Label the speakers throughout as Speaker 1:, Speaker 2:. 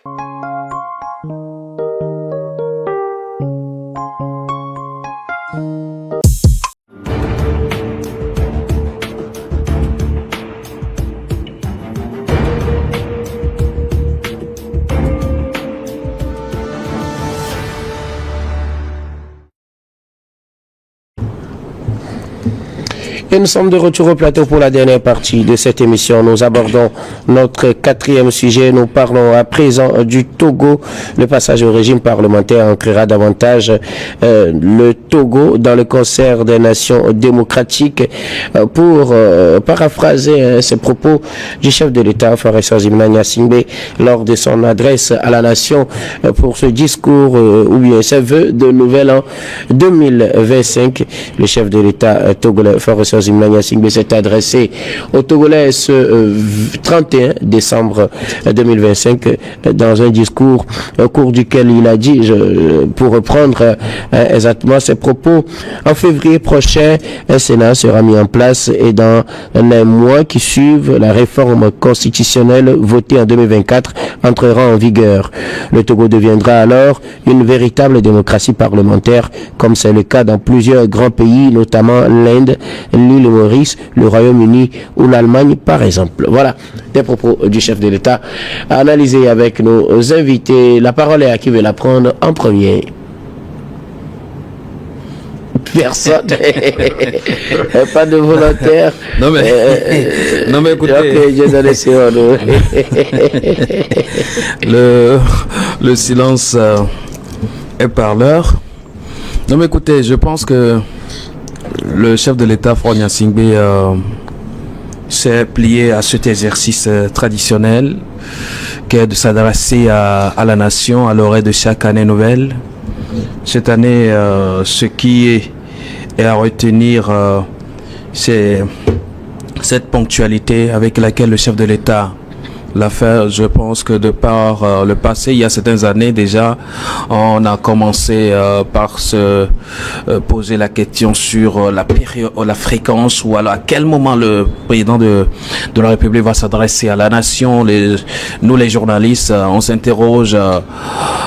Speaker 1: Et nous sommes de retour au plateau pour la dernière partie de cette émission. Nous abordons notre quatrième sujet. Nous parlons à présent du Togo. Le passage au régime parlementaire ancrera davantage le Togo dans le concert des nations démocratiques. Pour paraphraser ces propos du chef de l'État, Faure Nsozimana Gnassingbé, lors de son adresse à la nation pour ce discours ou bien ses vœux de nouvel an 2025, le chef de l'État togolais, Faure Nsozimana Gnassingbé, s'est adressé aux Togolais ce 31 décembre 2025 dans un discours au cours duquel il a dit, pour reprendre exactement ses propos, en février prochain, un Sénat sera mis en place et dans les mois qui suivent, la réforme constitutionnelle votée en 2024 entrera en vigueur. Le Togo deviendra alors une véritable démocratie parlementaire, comme c'est le cas dans plusieurs grands pays, notamment l'Inde, l'île Maurice, le Royaume-Uni ou l'Allemagne par exemple. Voilà des propos du chef de l'État analysés avec nos invités. La parole est à qui veut la prendre en premier. Personne. Pas de volontaire.
Speaker 2: Non mais écoutez. Le silence est parleur. Non mais écoutez, je pense que le chef de l'État, Faure Gnassingbé, s'est plié à cet exercice traditionnel qui est de s'adresser à la nation à l'oreille de chaque année nouvelle. Cette année, ce qui est à retenir, c'est cette ponctualité avec laquelle le chef de l'État l'a fait. Je pense que de par le passé, il y a certaines années déjà, on a commencé par se poser la question sur la période, la fréquence, ou alors à quel moment le président de la République va s'adresser à la nation. Nous les journalistes, on s'interroge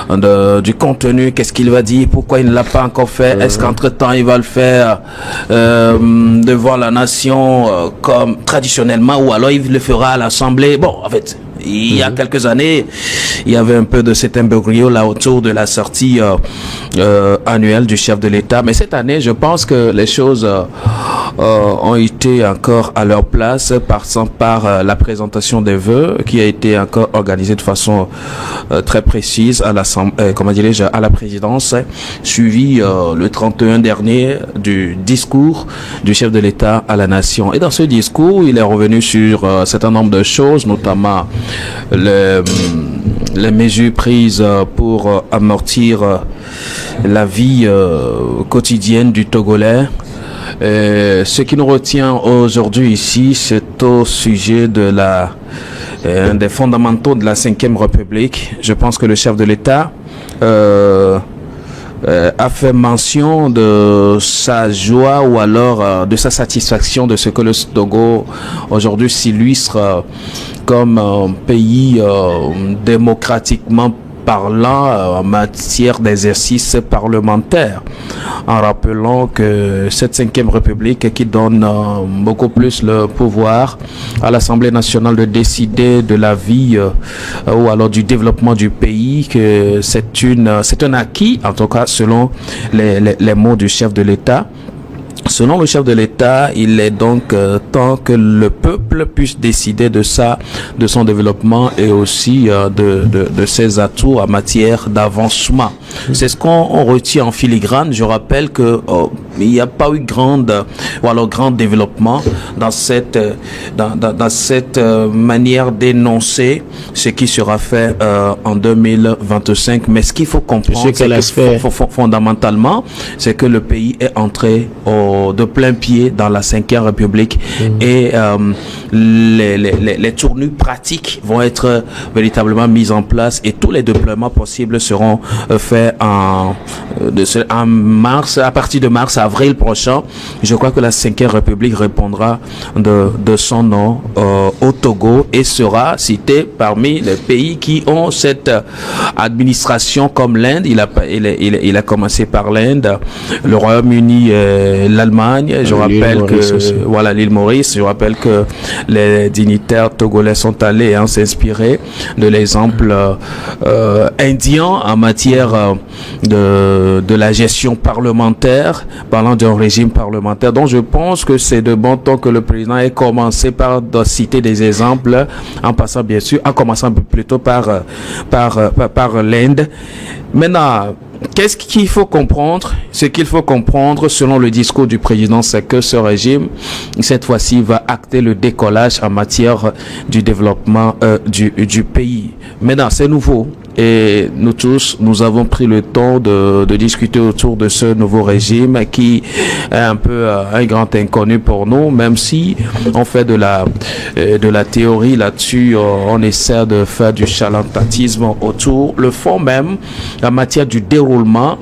Speaker 2: du contenu, qu'est-ce qu'il va dire, pourquoi il ne l'a pas encore fait, est-ce qu'entre-temps il va le faire devant la nation comme traditionnellement, ou alors il le fera à l'Assemblée. Bon, en fait, il y a quelques années, il y avait un peu de cet imbroglio là autour de la sortie annuelle du chef de l'État. Mais cette année, je pense que les choses ont été encore à leur place, passant par la présentation des vœux qui a été encore organisée de façon très précise à à la présidence, suivi le 31 dernier du discours du chef de l'État à la nation. Et dans ce discours, il est revenu sur un certain nombre de choses, notamment les mesures prises pour amortir la vie quotidienne du Togolais. Ce qui nous retient aujourd'hui ici, c'est au sujet de des fondamentaux de la Ve République. Je pense que le chef de l'État a fait mention de sa joie ou alors de sa satisfaction de ce que le Togo aujourd'hui s'illustre comme un pays démocratiquement parlant en matière d'exercice parlementaire, en rappelant que cette Ve République qui donne beaucoup plus le pouvoir à l'Assemblée nationale de décider de la vie ou alors du développement du pays, que c'est un acquis, en tout cas selon les mots du chef de l'État. Selon le chef de l'État, il est donc temps que le peuple puisse décider de son développement et aussi de ses atouts en matière d'avancement. C'est ce qu'on retient en filigrane. Je rappelle que il n'y a pas eu grand développement dans cette manière d'énoncer ce qui sera fait en 2025. Mais ce qu'il faut comprendre, c'est que fondamentalement, c'est que le pays est entré de plein pied dans la Ve République et les tournures pratiques vont être véritablement mises en place et tous les déploiements possibles seront faits à partir de mars-avril prochain, je crois que la 5e République répondra de son nom au Togo et sera citée parmi les pays qui ont cette administration comme l'Inde. Il a commencé par l'Inde, le Royaume-Uni, l'Allemagne. Je rappelle que l'île Maurice. Je rappelle que les dignitaires togolais sont allés s'inspirer de l'exemple indien en matière de la gestion parlementaire, parlant d'un régime parlementaire. Donc je pense que c'est de bon ton que le président ait commencé par citer des exemples, en commençant plutôt par l'Inde. Maintenant, qu'est-ce qu'il faut comprendre? Ce qu'il faut comprendre, selon le discours du président, c'est que ce régime, cette fois-ci, va acter le décollage en matière du développement du pays. Maintenant, c'est nouveau. Et nous tous, nous avons pris le temps de discuter autour de ce nouveau régime qui est un peu un grand inconnu pour nous, même si on fait de la théorie là-dessus, on essaie de faire du charlatanisme autour. Le fond même, en matière du déroulement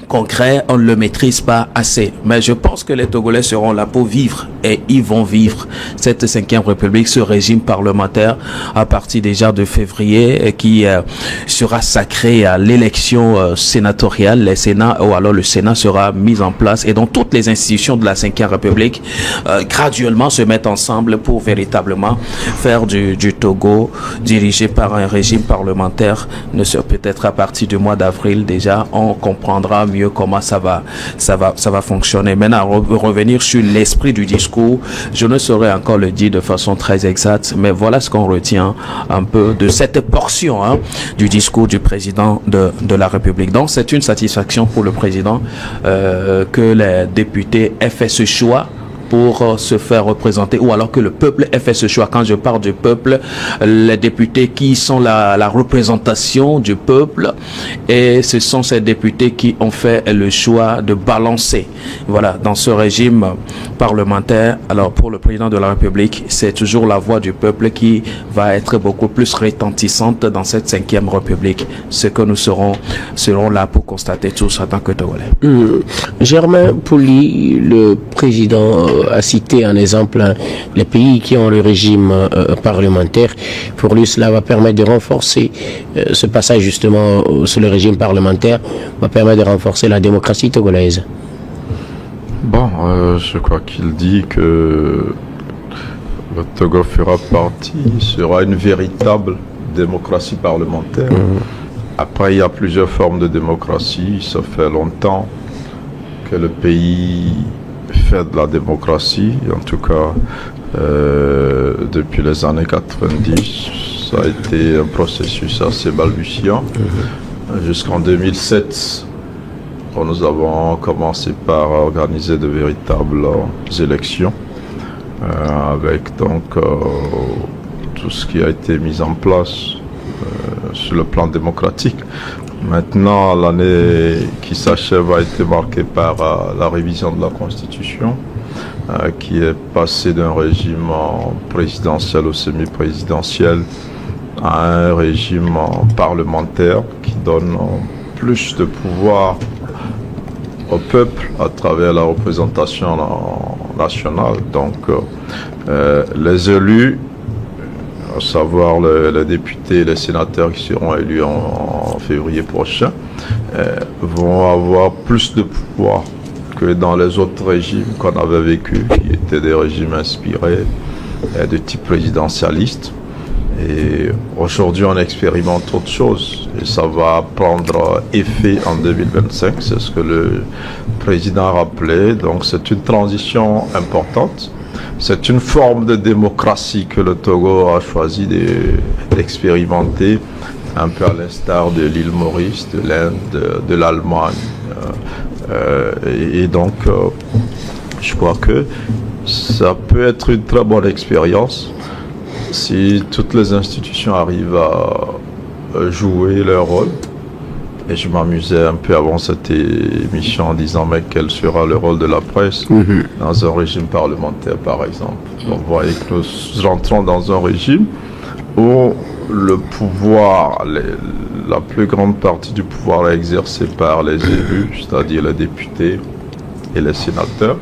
Speaker 2: concret, on ne le maîtrise pas assez. Mais je pense que les Togolais seront là pour vivre et ils vont vivre cette 5e République, ce régime parlementaire à partir déjà de février qui sera sacré à l'élection sénatoriale, les Sénats, ou alors le Sénat sera mis en place et donc toutes les institutions de la 5e République graduellement se mettent ensemble pour véritablement faire du Togo dirigé par un régime parlementaire. Peut-être à partir du mois d'avril déjà, on comprendra mieux comment ça va fonctionner. Maintenant, revenir sur l'esprit du discours, je ne saurais encore le dire de façon très exacte, mais voilà ce qu'on retient un peu de cette portion du discours du président de la République. Donc, c'est une satisfaction pour le président que les députés aient fait ce choix pour se faire représenter, ou alors que le peuple ait fait ce choix. Quand je parle du peuple, les députés qui sont la représentation du peuple, et ce sont ces députés qui ont fait le choix de balancer, dans ce régime parlementaire. Alors pour le président de la République, c'est toujours la voix du peuple qui va être beaucoup plus retentissante dans cette 5e République, ce que nous serons là pour constater tous en tant que Togolais.
Speaker 1: Germain Pouli, le président a cité en exemple les pays qui ont le régime parlementaire. Pour lui, cela va permettre de renforcer ce passage justement sur le régime parlementaire, va permettre de renforcer la démocratie togolaise.
Speaker 3: Bon, je crois qu'il dit que le Togo sera une véritable démocratie parlementaire. Après, il y a plusieurs formes de démocratie. Ça fait longtemps que le pays fait de la démocratie, en tout cas depuis les années 90. Ça a été un processus assez balbutiant jusqu'en 2007, quand nous avons commencé par organiser de véritables élections avec donc tout ce qui a été mis en place sur le plan démocratique. Maintenant, l'année qui s'achève a été marquée par la révision de la Constitution, qui est passée d'un régime présidentiel ou semi-présidentiel à un régime parlementaire qui donne plus de pouvoir au peuple à travers la représentation nationale. Donc, les élus, à savoir les députés et les sénateurs qui seront élus en février prochain, vont avoir plus de pouvoir que dans les autres régimes qu'on avait vécu, qui étaient des régimes inspirés de type présidentialiste. Et aujourd'hui, on expérimente autre chose et ça va prendre effet en 2025, c'est ce que le président a rappelé. Donc c'est une transition importante. C'est une forme de démocratie que le Togo a choisi d'expérimenter, un peu à l'instar de l'île Maurice, de l'Inde, de l'Allemagne. Et donc, je crois que ça peut être une très bonne expérience si toutes les institutions arrivent à jouer leur rôle. Et je m'amusais un peu avant cette émission en disant, mais quel sera le rôle de la presse dans un régime parlementaire, par exemple. Donc, vous voyez que nous rentrons dans un régime où le pouvoir, la plus grande partie du pouvoir est exercée par les élus, c'est-à-dire les députés et les sénateurs,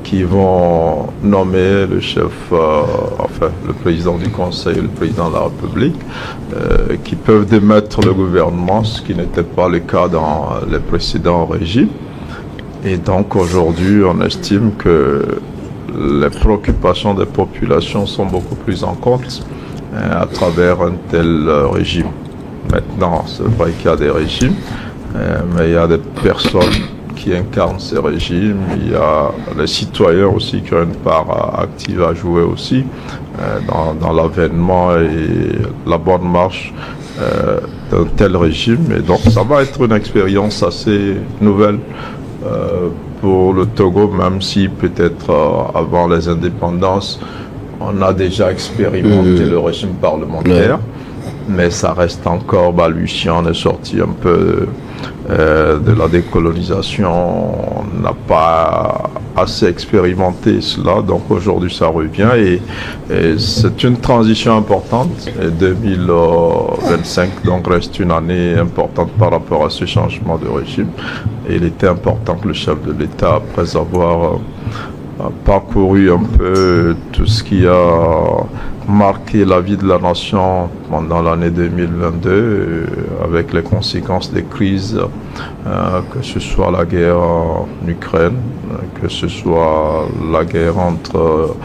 Speaker 3: qui vont nommer le chef, le président du Conseil et le président de la République, qui peuvent démettre le gouvernement, ce qui n'était pas le cas dans les précédents régimes. Et donc aujourd'hui, on estime que les préoccupations des populations sont beaucoup plus en compte à travers un tel régime. Maintenant, c'est vrai qu'il y a des régimes, mais il y a des personnes qui incarnent ces régimes, il y a les citoyens aussi qui ont une part active à jouer aussi dans l'avènement et la bonne marche d'un tel régime. Et donc ça va être une expérience assez nouvelle pour le Togo, même si peut-être avant les indépendances, on a déjà expérimenté le régime parlementaire, mais ça reste encore balbutiant. On est sorti un peu de la décolonisation, on n'a pas assez expérimenté cela, donc aujourd'hui ça revient et c'est une transition importante. Et 2025 donc reste une année importante par rapport à ce changement de régime. Et il était important que le chef de l'État, après avoir parcouru un peu tout ce qui a marqué la vie de la nation pendant l'année 2022, avec les conséquences des crises, que ce soit la guerre en Ukraine, que ce soit la guerre entre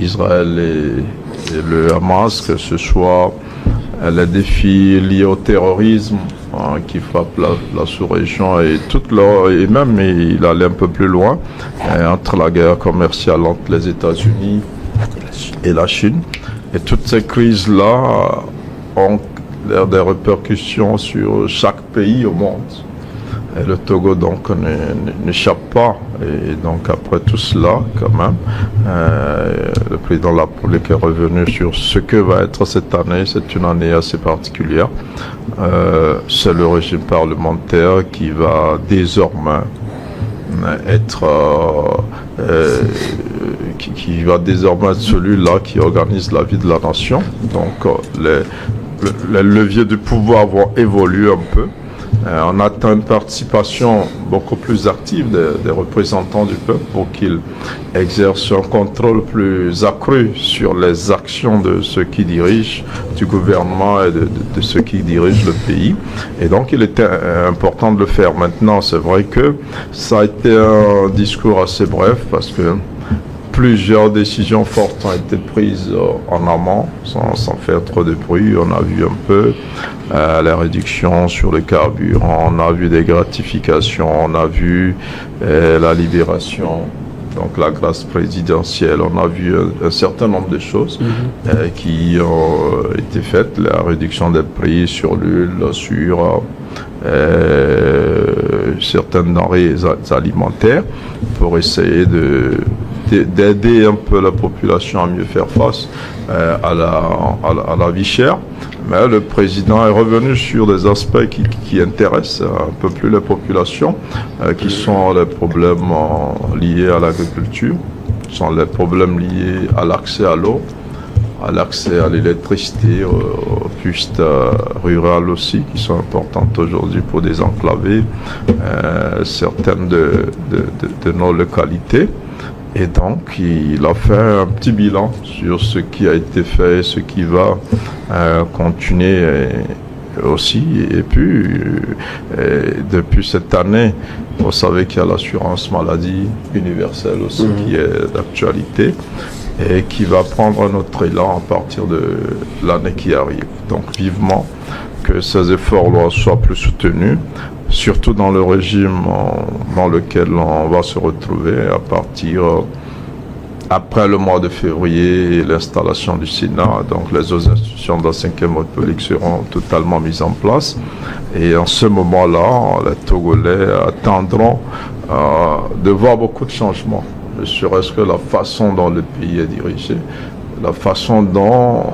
Speaker 3: Israël et le Hamas, que ce soit les défis liés au terrorisme qui frappent la sous-région et et même il allait un peu plus loin entre la guerre commerciale entre les États-Unis et la Chine. Et toutes ces crises-là ont des répercussions sur chaque pays au monde. Et le Togo donc n'échappe pas. Et donc après tout cela, quand même, le président de la République est revenu sur ce que va être cette année. C'est une année assez particulière. C'est le régime parlementaire qui va désormais être qui va désormais être celui-là qui organise la vie de la nation. Donc les leviers du pouvoir vont évoluer un peu. On attend une participation beaucoup plus active des représentants du peuple pour qu'ils exercent un contrôle plus accru sur les actions de ceux qui dirigent, du gouvernement et de ceux qui dirigent le pays. Et donc il était important de le faire. Maintenant, c'est vrai que ça a été un discours assez bref parce que plusieurs décisions fortes ont été prises en amont, sans faire trop de bruit. On a vu un peu la réduction sur le carburant, on a vu des gratifications, on a vu la libération, donc la grâce présidentielle, on a vu un certain nombre de choses qui ont été faites, la réduction des prix sur l'huile, sur certaines denrées alimentaires pour essayer d'aider un peu la population à mieux faire face à la vie chère. Mais le président est revenu sur des aspects qui intéressent un peu plus la population, qui sont les problèmes liés à l'agriculture, qui sont les problèmes liés à l'accès à l'eau, à l'accès à l'électricité, aux pistes rurales aussi, qui sont importantes aujourd'hui pour désenclaver certaines de nos localités. Et donc, il a fait un petit bilan sur ce qui a été fait, ce qui va continuer aussi. Et puis, depuis cette année, vous savez qu'il y a l'assurance maladie universelle aussi qui est d'actualité et qui va prendre un autre élan à partir de l'année qui arrive. Donc, vivement que ces efforts-là soient plus soutenus, surtout dans le régime dans lequel on va se retrouver à partir après le mois de février et l'installation du Sénat. Donc les autres institutions de la 5e République seront totalement mises en place. Et en ce moment-là, les Togolais attendront de voir beaucoup de changements, ne serait-ce que la façon dont le pays est dirigé, la façon dont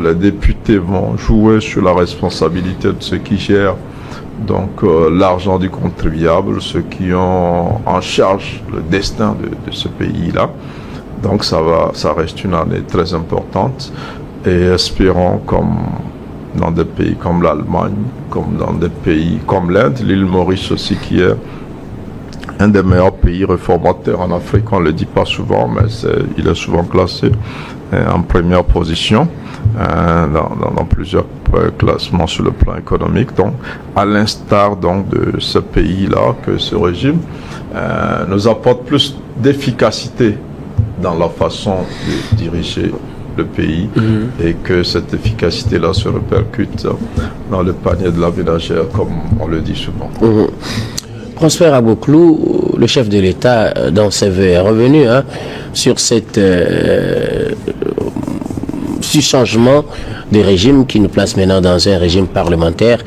Speaker 3: les députés vont jouer sur la responsabilité de ceux qui gèrent donc l'argent du contribuable, ceux qui ont en charge le destin de ce pays-là. Donc ça reste une année très importante et espérons, comme dans des pays comme l'Allemagne, comme dans des pays comme l'Inde, l'île Maurice aussi, qui est un des meilleurs pays réformateurs en Afrique. On ne le dit pas souvent, mais il est souvent classé en première position dans plusieurs classements sur le plan économique. Donc, à l'instar donc de ce pays-là, que ce régime nous apporte plus d'efficacité dans la façon de diriger le pays, et que cette efficacité-là se répercute dans le panier de la ménagère, comme on le dit souvent.
Speaker 1: Prosper Aboklou, le chef de l'État, dans ses vœux, est revenu sur ce changement de régime qui nous place maintenant dans un régime parlementaire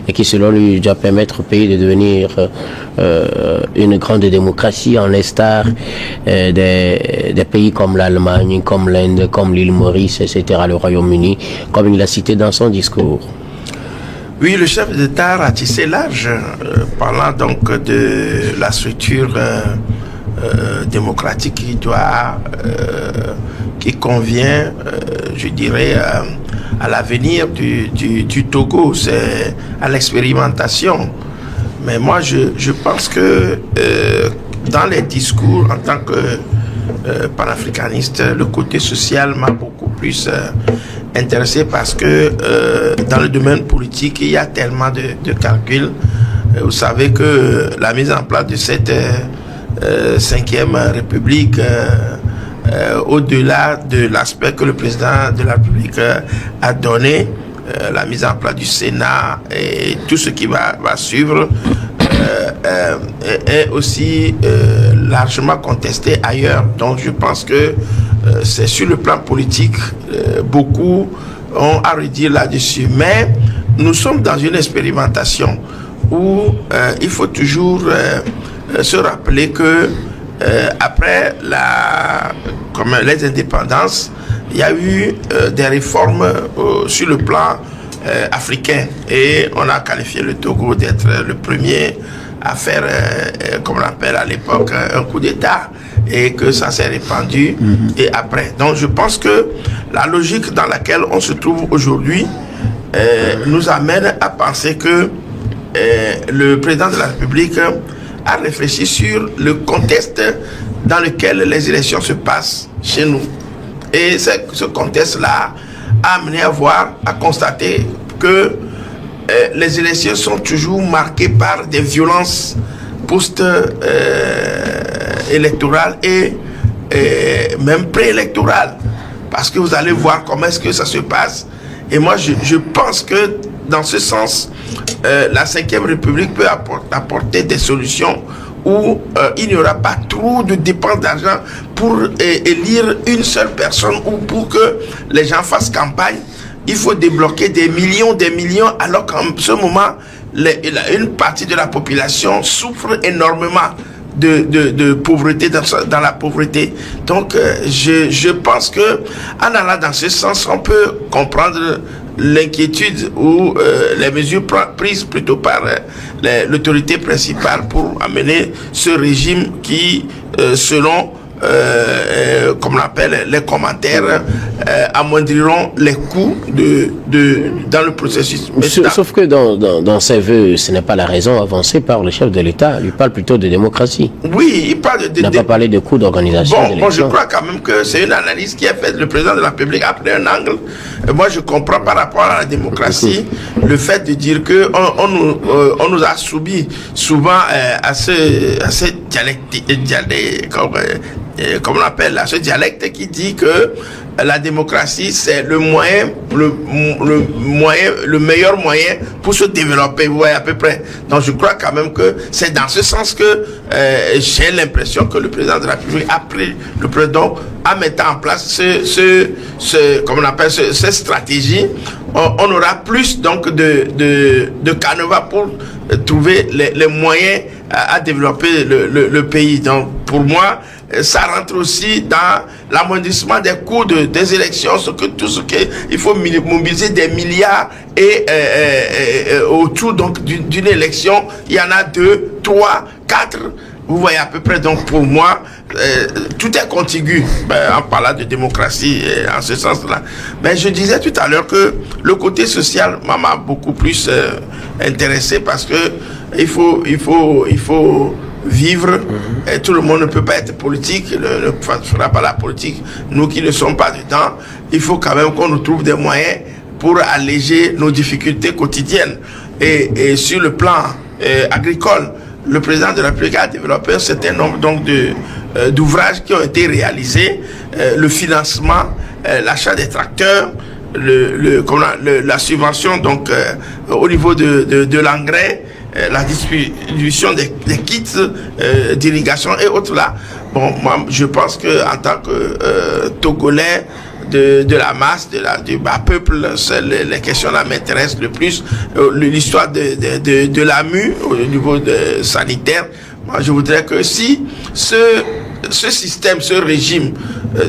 Speaker 1: et qui, selon lui, doit permettre au pays de devenir une grande démocratie, en l'instar des pays comme l'Allemagne, comme l'Inde, comme l'île Maurice, etc., le Royaume-Uni, comme il l'a cité dans son discours.
Speaker 4: Oui, le chef d'État a ratissé large, parlant donc de la structure démocratique qui convient, je dirais, à l'avenir du Togo, c'est à l'expérimentation. Mais moi, je pense que dans les discours, en tant que panafricaniste, le côté social m'a beaucoup plus intéressé, parce que dans le domaine politique, il y a tellement de calculs. Vous savez que la mise en place de cette 5e République, au-delà de l'aspect que le président de la République a donné, la mise en place du Sénat et tout ce qui va suivre, est aussi largement contesté ailleurs. Donc je pense que c'est sur le plan politique, beaucoup ont à redire là-dessus. Mais nous sommes dans une expérimentation où il faut toujours se rappeler que après les indépendances, il y a eu des réformes sur le plan africain, et on a qualifié le Togo d'être le premier à faire, comme on l'appelle à l'époque, un coup d'État, et que ça s'est répandu et après. Donc je pense que la logique dans laquelle on se trouve aujourd'hui nous amène à penser que le président de la République a réfléchi sur le contexte dans lequel les élections se passent chez nous. Et ce contexte-là a amené à constater que les élections sont toujours marquées par des violences post-électorales et même préélectorales. Parce que vous allez voir comment est-ce que ça se passe. Et moi, je pense que dans ce sens, la 5e République peut apporter des solutions où il n'y aura pas trop de dépenses d'argent pour élire une seule personne, ou pour que les gens fassent campagne. Il faut débloquer des millions, alors qu'en ce moment, une partie de la population souffre énormément de pauvreté, dans la pauvreté. Donc, je pense que en allant dans ce sens, on peut comprendre l'inquiétude ou les mesures prises plutôt par l'autorité principale pour amener ce régime qui, selon comme on l'appelle les commentaires, amoindriront les coûts dans le processus.
Speaker 1: Sauf que dans ses vœux, ce n'est pas la raison avancée par le chef de l'État. Il parle plutôt de démocratie.
Speaker 4: Oui, il parle de...
Speaker 1: Il n'a pas parlé de coûts d'organisation.
Speaker 4: Bon, je crois quand même que c'est une analyse qui est faite. Le président de la République a pris un angle. Moi, je comprends par rapport à la démocratie le fait de dire que on nous a soumis souvent à ce dialecte, comme on appelle, à ce dialecte qui dit que la démocratie, c'est le meilleur moyen pour se développer, vous voyez, à peu près. Donc je crois quand même que c'est dans ce sens que j'ai l'impression que le président de la République a pris le président à mettre en place comme on appelle cette stratégie. On aura plus donc de canevas pour trouver les moyens à développer le pays. Donc pour moi, ça rentre aussi dans l'amoindrissement des coûts des élections, il faut mobiliser des milliards et autour donc d'une élection, il y en a 2, 3, 4. Vous voyez à peu près. Donc pour moi, tout est contigu en parlant de démocratie en ce sens-là. Mais je disais tout à l'heure que le côté social m'a beaucoup plus intéressé parce que il faut vivre. Et tout le monde ne peut pas être politique, ne fera pas la politique. Nous qui ne sommes pas dedans, il faut quand même qu'on nous trouve des moyens pour alléger nos difficultés quotidiennes. Et sur le plan agricole, le président de la République a développé un certain nombre donc d'ouvrages qui ont été réalisés, le financement, l'achat des tracteurs, la subvention donc au niveau de l'engrais, la distribution des kits d'irrigation et autres là. Bon, moi je pense que en tant que Togolais de la masse, du bas peuple, les questions-là m'intéressent le plus. L'histoire de l'AMU au niveau sanitaire, moi je voudrais que si ce système, ce régime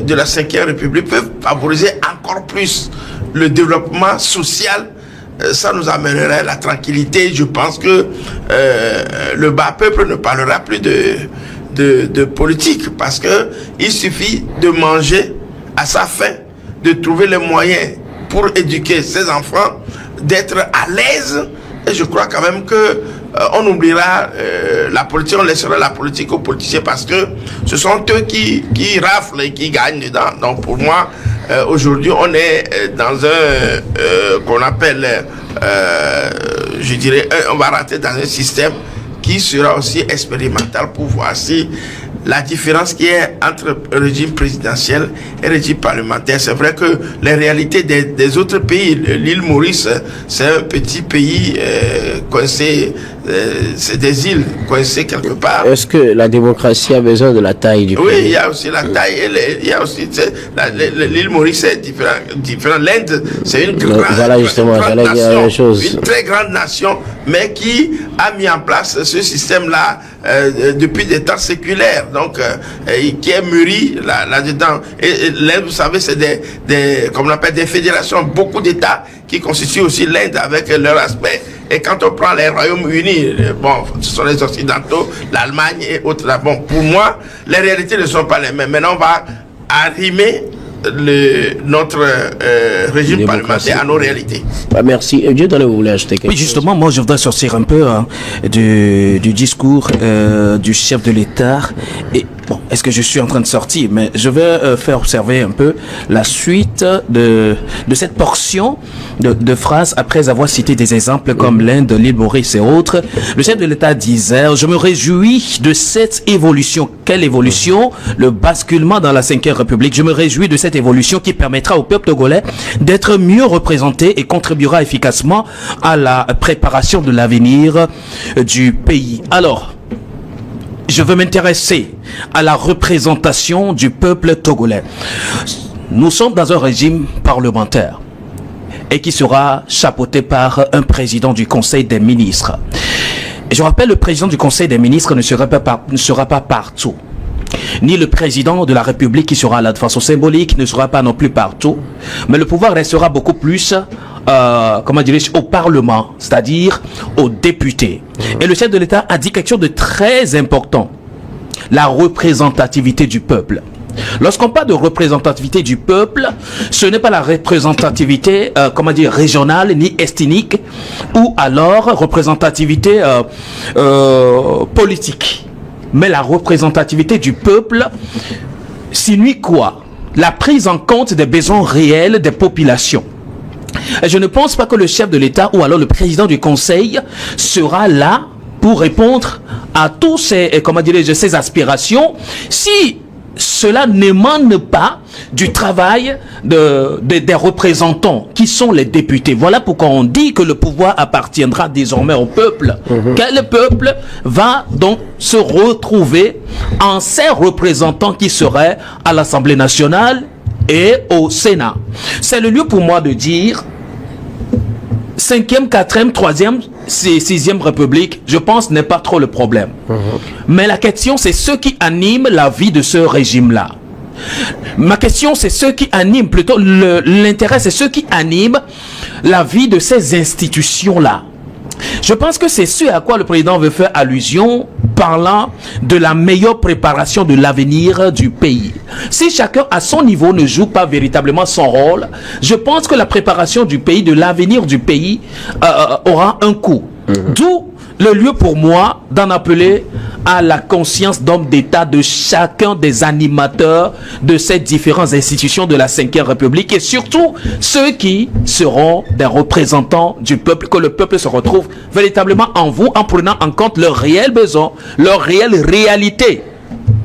Speaker 4: de la 5e République peut favoriser encore plus le développement social, ça nous amènerait la tranquillité. Je pense que le bas peuple ne parlera plus de politique parce que il suffit de manger à sa faim, de trouver les moyens pour éduquer ses enfants, d'être à l'aise. Et je crois quand même que on oubliera la politique, on laissera la politique aux politiciens parce que ce sont eux qui raflent et qui gagnent dedans. Donc pour moi, aujourd'hui, on est dans un qu'on appelle, je dirais, on va rentrer dans un système qui sera aussi expérimental pour voir si la différence qui est entre régime présidentiel et régime parlementaire. C'est vrai que les réalités des autres pays, l'île Maurice, c'est un petit pays coincé, c'est des îles coincées quelque part.
Speaker 1: Est-ce que la démocratie a besoin de la taille du pays?
Speaker 4: Oui, il y a aussi la taille, il y a aussi l'île Maurice est différent. L'Inde, c'est une grande,
Speaker 1: voilà justement,
Speaker 4: une grande
Speaker 1: nation, la chose.
Speaker 4: une très grande nation, mais qui a mis en place ce système-là depuis des temps séculaires, donc qui est mûri là-dedans. Et l'Inde, vous savez, c'est comme on appelle des fédérations, beaucoup d'États qui constituent aussi l'Inde avec leur aspect. Et quand on prend les Royaumes-Unis, bon, ce sont les Occidentaux, l'Allemagne et autres là. Bon, pour moi, les réalités ne sont pas les mêmes. Maintenant, on va arrimer notre régime parlementaire à nos réalités.
Speaker 1: Bah, merci. Dieu donne, vous voulez ajouter quelque chose?
Speaker 2: Oui, justement, moi je voudrais sortir un peu du discours du chef de l'État. Et bon, est-ce que je suis en train de sortir? Mais je vais faire observer un peu la suite de cette portion de phrases après avoir cité des exemples comme l'Inde, l'île Maurice et autres. Le chef de l'État disait: je me réjouis de cette évolution. Quelle évolution? Le basculement dans la 5e République. Je me réjouis de cette évolution qui permettra au peuple togolais d'être mieux représenté et contribuera efficacement à la préparation de l'avenir du pays. Alors, je veux m'intéresser à la représentation du peuple togolais. Nous sommes dans un régime parlementaire et qui sera chapeauté par un président du Conseil des ministres. Et je rappelle, le président du Conseil des ministres ne sera pas partout. Ni le président de la République qui sera là de façon symbolique ne sera pas non plus partout. Mais le pouvoir restera beaucoup plus, comment dirais-je, au Parlement, c'est-à-dire aux députés. Et le chef de l'État a dit quelque chose de très important: la représentativité du peuple. Lorsqu'on parle de représentativité du peuple, ce n'est pas la représentativité, régionale ni ethnique, ou alors représentativité politique. Mais la représentativité du peuple signifie quoi? La prise en compte des besoins réels des populations. Et je ne pense pas que le chef de l'État ou alors le président du Conseil sera là pour répondre à tous ces aspirations si cela n'émane pas du travail des représentants qui sont les députés. Voilà pourquoi on dit que le pouvoir appartiendra désormais au peuple. Quel peuple va donc se retrouver en ces représentants qui seraient à l'Assemblée nationale et au Sénat? C'est le lieu pour moi de dire 5e, 4e, 3e, 6e République, je pense, n'est pas trop le problème. Mais la question, c'est ce qui anime la vie de ce régime-là. Ma question, c'est ce qui anime, plutôt l'intérêt, c'est ce qui anime la vie de ces institutions-là. Je pense que c'est ce à quoi le président veut faire allusion, parlant de la meilleure préparation de l'avenir du pays. Si chacun à son niveau ne joue pas véritablement son rôle, je pense que la préparation du pays, de l'avenir du pays, aura un coût. D'où le lieu pour moi d'en appeler à la conscience d'homme d'État de chacun des animateurs de ces différentes institutions de la 5e République et surtout ceux qui seront des représentants du peuple, que le peuple se retrouve véritablement en vous en prenant en compte leurs réels besoins, leurs réelles réalités,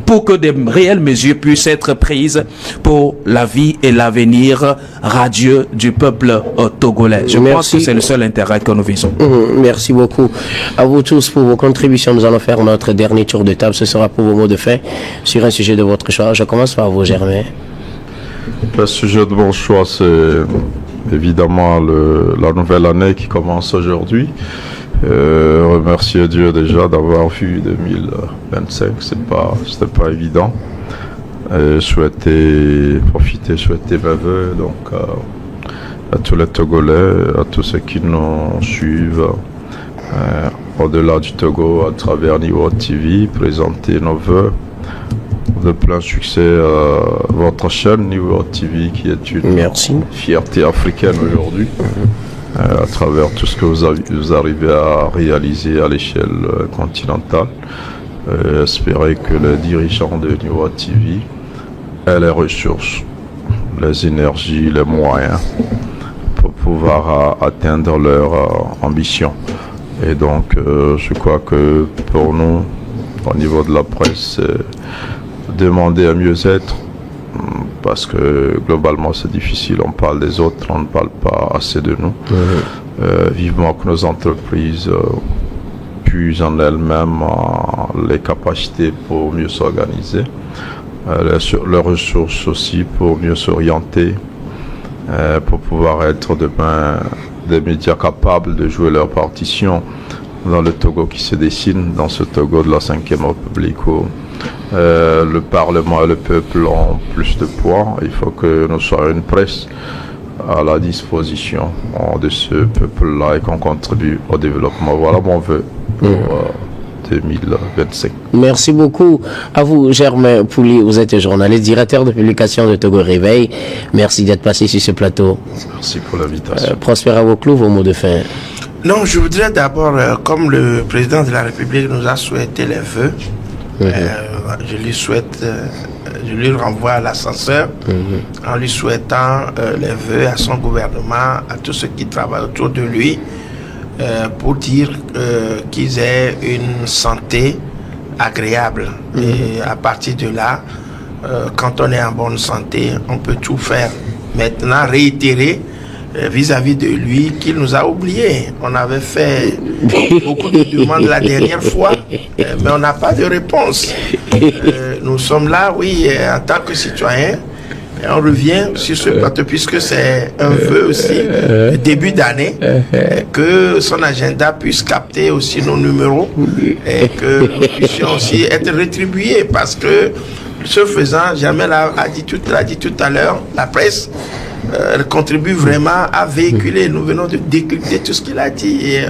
Speaker 2: pour que des réelles mesures puissent être prises pour la vie et l'avenir radieux du peuple togolais. Je pense que c'est le seul intérêt que nous visons.
Speaker 1: Merci beaucoup à vous tous pour vos contributions. Nous allons faire notre dernier tour de table. Ce sera pour vos mots de fin sur un sujet de votre choix. Je commence par vous, Germain.
Speaker 3: Le sujet de mon choix, c'est évidemment la nouvelle année qui commence aujourd'hui. Remercier Dieu déjà d'avoir vu 2025, c'était pas évident. Souhaiter mes voeux donc à tous les Togolais, à tous ceux qui nous suivent au-delà du Togo à travers New World TV, présenter nos voeux de plein succès à votre chaîne New World TV qui est une fierté africaine aujourd'hui. À travers tout ce que vous arrivez à réaliser à l'échelle continentale. Espérer que les dirigeants de New World TV aient les ressources, les énergies, les moyens pour pouvoir atteindre leur ambition. Et donc, je crois que pour nous, au niveau de la presse, demander à mieux être, parce que globalement c'est difficile, on parle des autres, on ne parle pas assez de nous. Vivement que nos entreprises puissent en elles-mêmes les capacités pour mieux s'organiser, les ressources aussi pour mieux s'orienter, pour pouvoir être demain des médias capables de jouer leur partition dans le Togo qui se dessine, dans ce Togo de la 5e République où le Parlement et le peuple ont plus de poids. Il faut que nous soyons une presse à la disposition de ce peuple-là et qu'on contribue au développement. Voilà mon vœu pour 2025.
Speaker 1: Merci beaucoup à vous, Germain Pouli. Vous êtes journaliste, directeur de publication de Togo Réveil. Merci d'être passé sur ce plateau.
Speaker 3: Merci pour l'invitation.
Speaker 1: Prosper Avoclou, vos mots de fin.
Speaker 4: Non, je voudrais d'abord, comme le président de la République nous a souhaité les vœux, je lui renvoie à l'ascenseur en lui souhaitant les vœux à son gouvernement, à tous ceux qui travaillent autour de lui, pour dire qu'ils aient une santé agréable. Et à partir de là, quand on est en bonne santé, on peut tout faire. Maintenant, réitérer vis-à-vis de lui qu'il nous a oubliés. On avait fait beaucoup de demandes la dernière fois, mais on n'a pas de réponse. Nous sommes là, oui, en tant que citoyens, et on revient sur ce plateau puisque c'est un vœu aussi, début d'année, que son agenda puisse capter aussi nos numéros et que nous puissions aussi être rétribués parce que ce faisant, Germain l'a dit tout à l'heure, la presse elle contribue vraiment à véhiculer. Nous venons de décrypter tout ce qu'il a dit et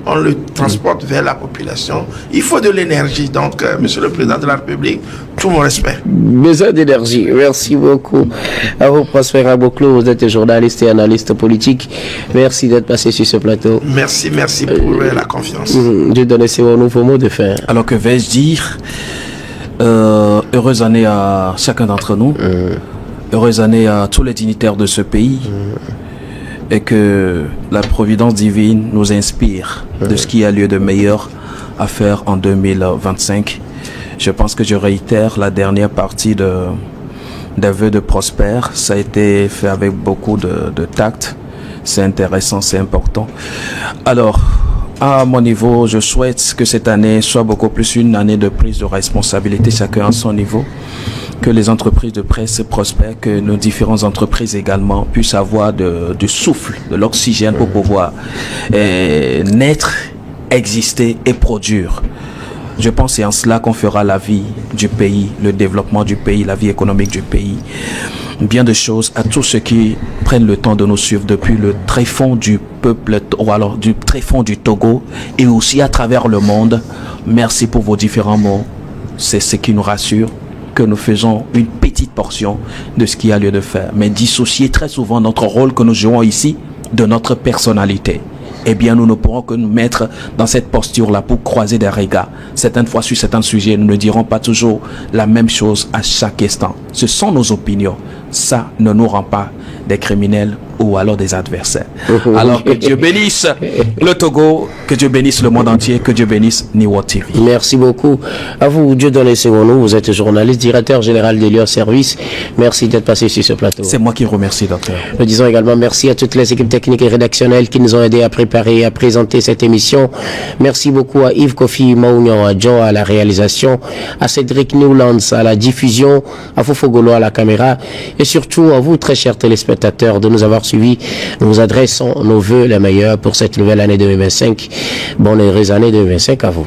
Speaker 4: on le transporte vers la population. Il faut de l'énergie. Donc, Monsieur le Président de la République, tout mon respect.
Speaker 1: Besoin d'énergie. Merci beaucoup à vous, Prosper Avoclou. Vous êtes journaliste et analyste politique. Merci d'être passé sur ce plateau.
Speaker 4: Merci pour la confiance.
Speaker 1: Dieu donne ses nouveaux mots de fin.
Speaker 2: Alors que vais-je dire? Heureuse année à chacun d'entre nous. Heureuse année à tous les dignitaires de ce pays et que la providence divine nous inspire de ce qui a lieu de meilleur à faire en 2025. Je pense que je réitère la dernière partie des vœux de Prosper. Ça a été fait avec beaucoup de tact. C'est intéressant, c'est important. Alors, à mon niveau, je souhaite que cette année soit beaucoup plus une année de prise de responsabilité, chacun à son niveau. Que les entreprises de presse prospèrent, que nos différentes entreprises également puissent avoir du souffle, de l'oxygène pour pouvoir naître, exister et produire. Je pense que c'est en cela qu'on fera la vie du pays, le développement du pays, la vie économique du pays. bien de choses à tous ceux qui prennent le temps de nous suivre depuis le tréfonds du peuple, ou alors du tréfonds du Togo et aussi à travers le monde. Merci pour vos différents mots. C'est ce qui nous rassure, que nous faisons une petite portion de ce qu'il y a lieu de faire. Mais dissocier très souvent notre rôle que nous jouons ici de notre personnalité. Eh bien, nous ne pourrons que nous mettre dans cette posture-là pour croiser des regards. Certaines fois, sur certains sujets, nous ne dirons pas toujours la même chose à chaque instant. Ce sont nos opinions. Ça ne nous rend pas des criminels ou alors des adversaires. Alors que Dieu bénisse le Togo, que Dieu bénisse le monde entier, que Dieu bénisse Niwa TV.
Speaker 1: Merci beaucoup. À vous, Dieu donné Sewonou, vous êtes journaliste, directeur général de Lion Service. Merci d'être passé sur ce plateau.
Speaker 2: C'est moi qui remercie, docteur.
Speaker 1: Nous disons également merci à toutes les équipes techniques et rédactionnelles qui nous ont aidés à préparer et à présenter cette émission. Merci beaucoup à Yves Kofi Maounian, à John à la réalisation, à Cédric Newlands à la diffusion, à Fofogolo à la caméra et surtout à vous, très chers téléspectateurs, de nous avoir suivis. Nous vous adressons nos vœux les meilleurs pour cette nouvelle année 2025. Bonne et heureuse année 2025 à vous.